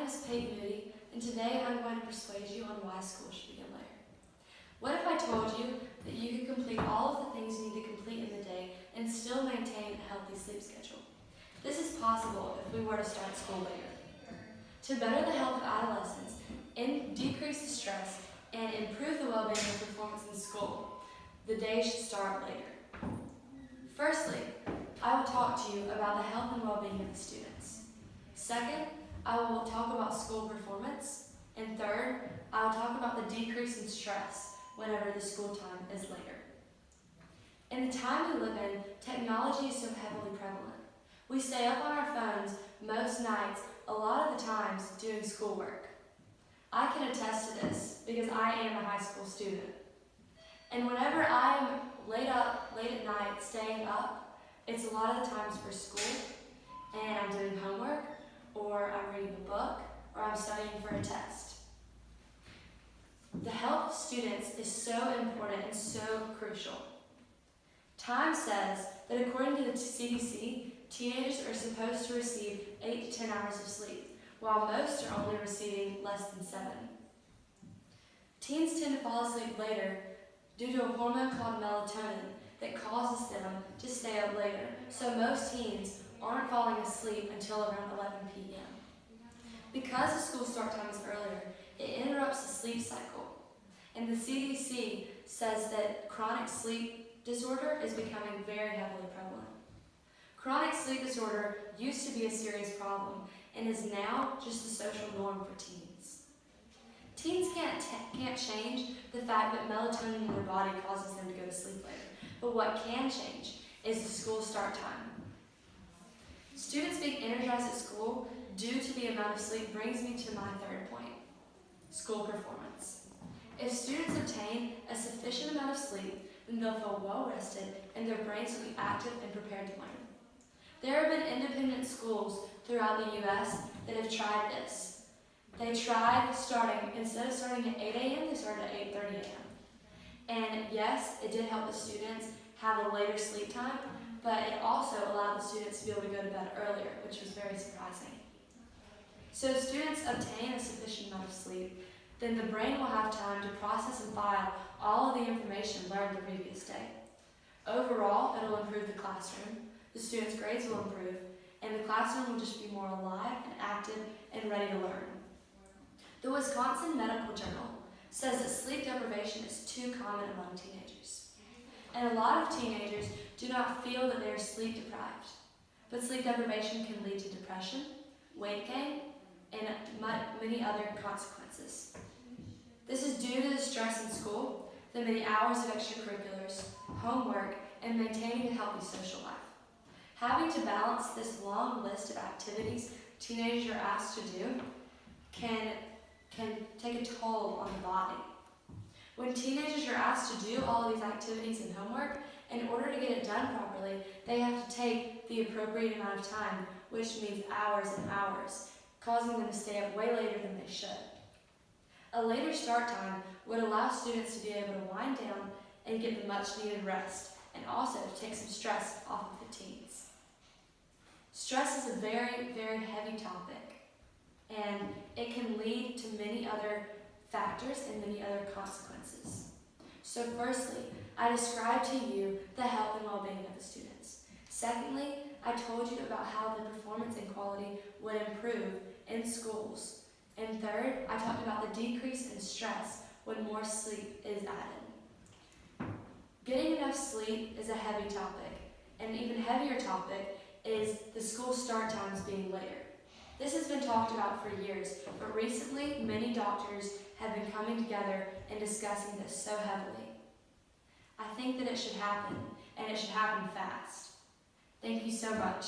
Miss Peyton Moody, and today I'm going to persuade you on why school should begin later. What if I told you that you could complete all of the things you need to complete in the day and still maintain a healthy sleep schedule? This is possible if we were to start school later. To better the health of adolescents, decrease the stress, and improve the well-being and performance in school, the day should start later. Firstly, I will talk to you about the health and well-being of the students. Second, I will talk about school performance. And third, I will talk about the decrease in stress whenever the school time is later. In the time we live in, technology is so heavily prevalent. We stay up on our phones most nights, a lot of the times doing schoolwork. I can attest to this because I am a high school student. And whenever I am late at night staying up, it's a lot of the times for school, and I'm doing homework, or I'm reading a book, or I'm studying for a test. The health of students is so important and so crucial. Time says that according to the CDC, teenagers are supposed to receive 8 to 10 hours of sleep, while most are only receiving less than 7. Teens tend to fall asleep later due to a hormone called melatonin that causes them to stay up later, so most teens aren't falling asleep until around 11 p.m. Because the school start time is earlier, it interrupts the sleep cycle, and the CDC says that chronic sleep disorder is becoming very heavily prevalent. Chronic sleep disorder used to be a serious problem and is now just a social norm for teens. Teens can't change the fact that melatonin in their body causes them to go to sleep later, but what can change is the school start time. Students being energized at school due to the amount of sleep brings me to my third point, school performance. If students obtain a sufficient amount of sleep, then they'll feel well rested and their brains will be active and prepared to learn. There have been independent schools throughout the U.S. that have tried this. They tried instead of starting at 8 a.m., they started at 8:30 a.m. And yes, it did help the students have a later sleep time, but it also allowed the students to be able to go to bed earlier, which was very surprising. So if students obtain a sufficient amount of sleep, then the brain will have time to process and file all of the information learned the previous day. Overall, it will improve the classroom, the students' grades will improve, and the classroom will just be more alive and active and ready to learn. The Wisconsin Medical Journal says that sleep deprivation is too common among teenagers. And a lot of teenagers do not feel that they are sleep deprived, but sleep deprivation can lead to depression, weight gain, and many other consequences. This is due to the stress in school, the many hours of extracurriculars, homework, and maintaining a healthy social life. Having to balance this long list of activities teenagers are asked to do can take a toll on the body. When teenagers are asked to do all of these activities and homework, in order to get it done properly, they have to take the appropriate amount of time, which means hours and hours, causing them to stay up way later than they should. A later start time would allow students to be able to wind down and get the much needed rest, and also take some stress off of the teens. Stress is a very, very heavy topic, and it can lead to many other factors and many other consequences. So firstly, I described to you the health and well-being of the students. Secondly, I told you about how the performance and quality would improve in schools. And third, I talked about the decrease in stress when more sleep is added. Getting enough sleep is a heavy topic. An even heavier topic is the school start times being later. This has been talked about for years, but recently many doctors have been coming together and discussing this so heavily. I think that it should happen, and it should happen fast. Thank you so much.